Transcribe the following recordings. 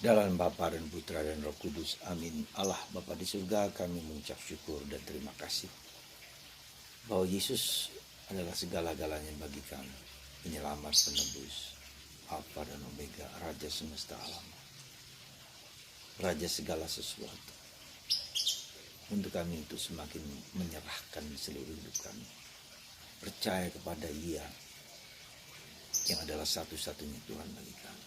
Dalam Bapa dan Putra dan Roh Kudus. Amin. Allah Bapa di surga, kami mengucap syukur dan terima kasih bahwa Yesus adalah segala-galanya bagi kami. Penyelamat, penebus, Alfa dan Omega, Raja semesta alam, Raja segala sesuatu. Untuk kami itu semakin menyerahkan seluruh hidup kami. Percaya kepada Dia yang adalah satu-satunya Tuhan bagi kami.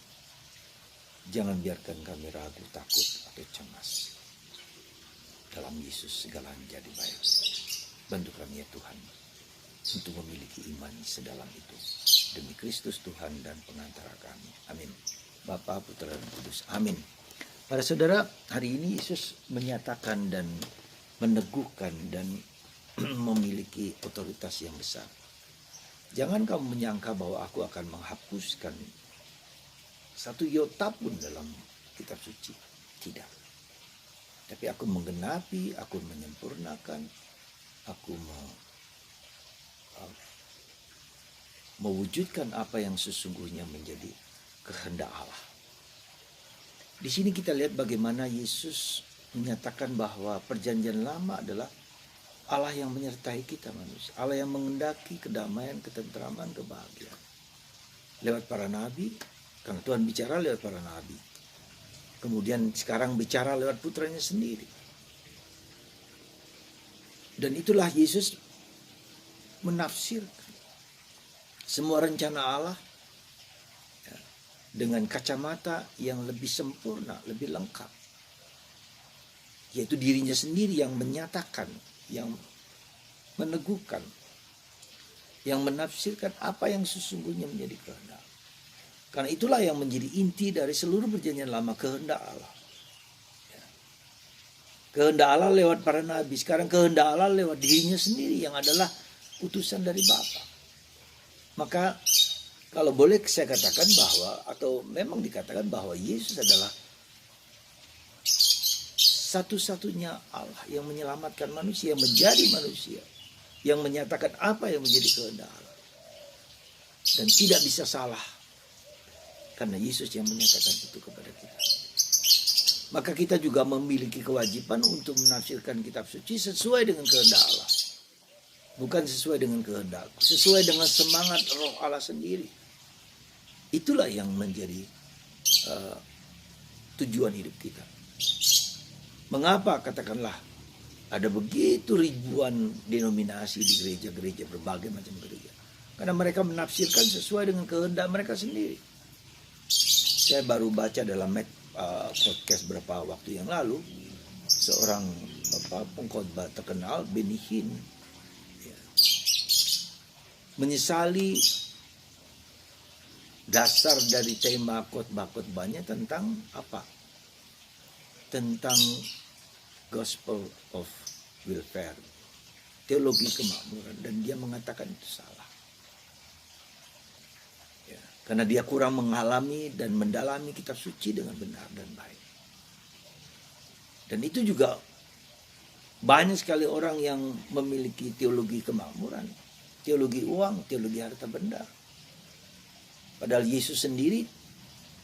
Jangan biarkan kami ragu, takut, atau cemas. Dalam Yesus segala menjadi baik. Bantu kami ya Tuhan, untuk memiliki iman sedalam itu. Demi Kristus Tuhan dan pengantara kami. Amin. Bapa, Putra, dan Kudus. Amin. Para saudara, hari ini Yesus menyatakan dan meneguhkan dan memiliki otoritas yang besar. Jangan kamu menyangka bahwa aku akan menghapuskan satu iota pun dalam kitab suci. Tidak. Tapi aku menggenapi, aku menyempurnakan, aku mewujudkan apa yang sesungguhnya menjadi kehendak Allah. Di sini kita lihat bagaimana Yesus menyatakan bahwa perjanjian lama adalah Allah yang menyertai kita manusia. Allah yang mengendaki kedamaian, ketentraman, kebahagiaan. Lewat para nabi, karena Tuhan bicara lewat para nabi. Kemudian sekarang bicara lewat putranya sendiri. Dan itulah Yesus menafsirkan semua rencana Allah ya, dengan kacamata yang lebih sempurna, lebih lengkap. Yaitu dirinya sendiri yang menyatakan, yang meneguhkan, yang menafsirkan apa yang sesungguhnya menjadi kehendak. Karena itulah yang menjadi inti dari seluruh perjanjian lama, kehendak Allah. Ya. Kehendak Allah lewat para nabi. Sekarang kehendak Allah lewat dirinya sendiri yang adalah utusan dari Bapa. Maka kalau boleh saya katakan bahwa, atau memang dikatakan bahwa Yesus adalah satu-satunya Allah yang menyelamatkan manusia, yang menjadi manusia, yang menyatakan apa yang menjadi kehendak Allah. Dan tidak bisa salah. Karena Yesus yang menyatakan itu kepada kita. Maka kita juga memiliki kewajiban untuk menafsirkan kitab suci sesuai dengan kehendak Allah. Bukan sesuai dengan kehendakku. Sesuai dengan semangat roh Allah sendiri. Itulah yang menjadi tujuan hidup kita. Mengapa katakanlah ada begitu ribuan denominasi di gereja-gereja, berbagai macam gereja. Karena mereka menafsirkan sesuai dengan kehendak mereka sendiri. Saya baru baca dalam podcast beberapa waktu yang lalu, seorang pengkhotbah terkenal, Benny Hinn, ya, menyesali dasar dari tema khotbah-khotbahnya tentang apa? Tentang gospel of welfare, teologi kemakmuran, dan dia mengatakan itu salah. Karena dia kurang mengalami dan mendalami kitab suci dengan benar dan baik. Dan itu juga banyak sekali orang yang memiliki teologi kemakmuran, teologi uang, teologi harta benda. Padahal Yesus sendiri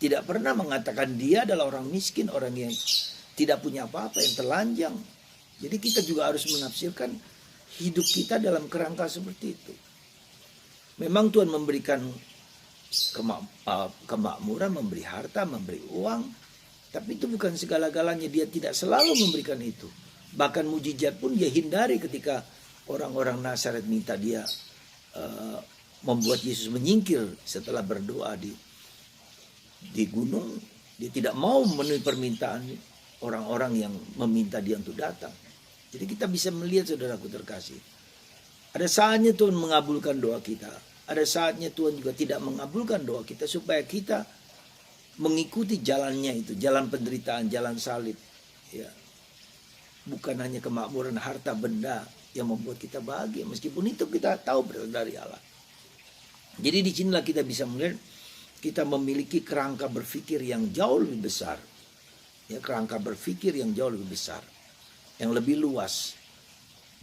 tidak pernah mengatakan dia adalah orang miskin, orang yang tidak punya apa-apa, yang telanjang. Jadi kita juga harus menafsirkan hidup kita dalam kerangka seperti itu. Memang Tuhan memberikan kemakmuran, memberi harta, memberi uang, tapi itu bukan segala-galanya. Dia tidak selalu memberikan itu. Bahkan mujizat pun dia hindari ketika orang-orang Nazaret minta dia membuat Yesus menyingkir setelah berdoa di gunung. Dia tidak mau memenuhi permintaan orang-orang yang meminta dia untuk datang. Jadi kita bisa melihat, saudaraku terkasih, ada saatnya Tuhan mengabulkan doa kita. Ada saatnya Tuhan juga tidak mengabulkan doa kita supaya kita mengikuti jalannya itu, jalan penderitaan, jalan salib. Ya. Bukan hanya kemakmuran harta benda yang membuat kita bahagia, meskipun itu kita tahu berasal dari Allah. Jadi di sinilah kita bisa melihat kita memiliki kerangka berpikir yang jauh lebih besar. Ya, kerangka berpikir yang jauh lebih besar, yang lebih luas.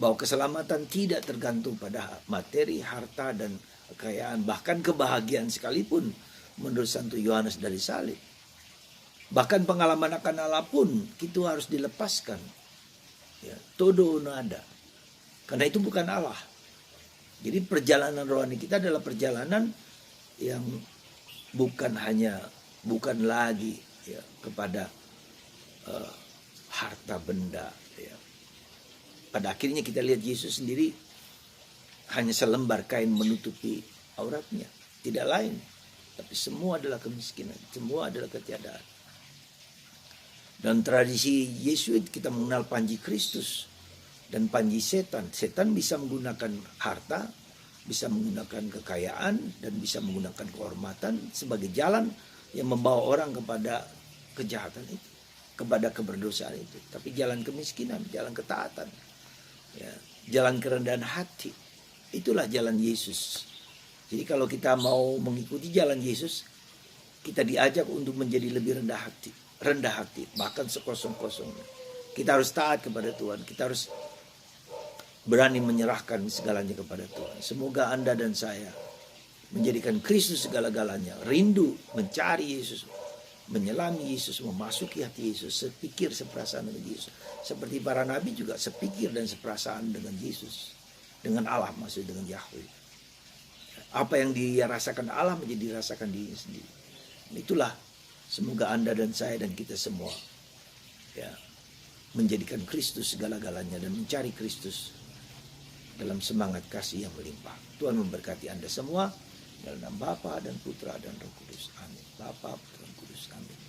Bahwa keselamatan tidak tergantung pada materi, harta, dan kekayaan, bahkan kebahagiaan sekalipun menurut Santo Yohanes dari salib. Bahkan pengalaman akan Allah pun itu harus dilepaskan. Ya, todo nada. Karena itu bukan Allah. Jadi perjalanan rohani kita adalah perjalanan yang bukan lagi ya, kepada harta benda. Ya. Pada akhirnya kita lihat Yesus sendiri hanya selembar kain menutupi auratnya, tidak lain. Tapi semua adalah kemiskinan, semua adalah ketiadaan. Dan tradisi Yesuit kita mengenal panji Kristus dan panji setan. Setan bisa menggunakan harta, bisa menggunakan kekayaan, dan bisa menggunakan kehormatan sebagai jalan yang membawa orang kepada kejahatan itu, kepada keberdosaan itu. Tapi jalan kemiskinan, jalan ketaatan, ya, jalan kerendahan hati, itulah jalan Yesus. Jadi kalau kita mau mengikuti jalan Yesus, kita diajak untuk menjadi lebih rendah hati, bahkan sekosong-kosongnya. Kita harus taat kepada Tuhan, kita harus berani menyerahkan segalanya kepada Tuhan. Semoga Anda dan saya menjadikan Kristus segala-galanya, rindu mencari Yesus, menyelami Yesus, memasuki hati Yesus, sepikir seperasaan dengan Yesus. Seperti para nabi juga sepikir dan seperasaan dengan Yesus, dengan Allah, maksud dengan Yahweh. Apa yang dia rasakan Allah menjadi dirasakan dirinya sendiri. Itulah semoga Anda dan saya dan kita semua ya menjadikan Kristus segala-galanya dan mencari Kristus dalam semangat kasih yang melimpah. Tuhan memberkati Anda semua dalam nama Bapa dan Putra dan Roh Kudus. Amin. Bapa, Putra dan Kudus. Amin.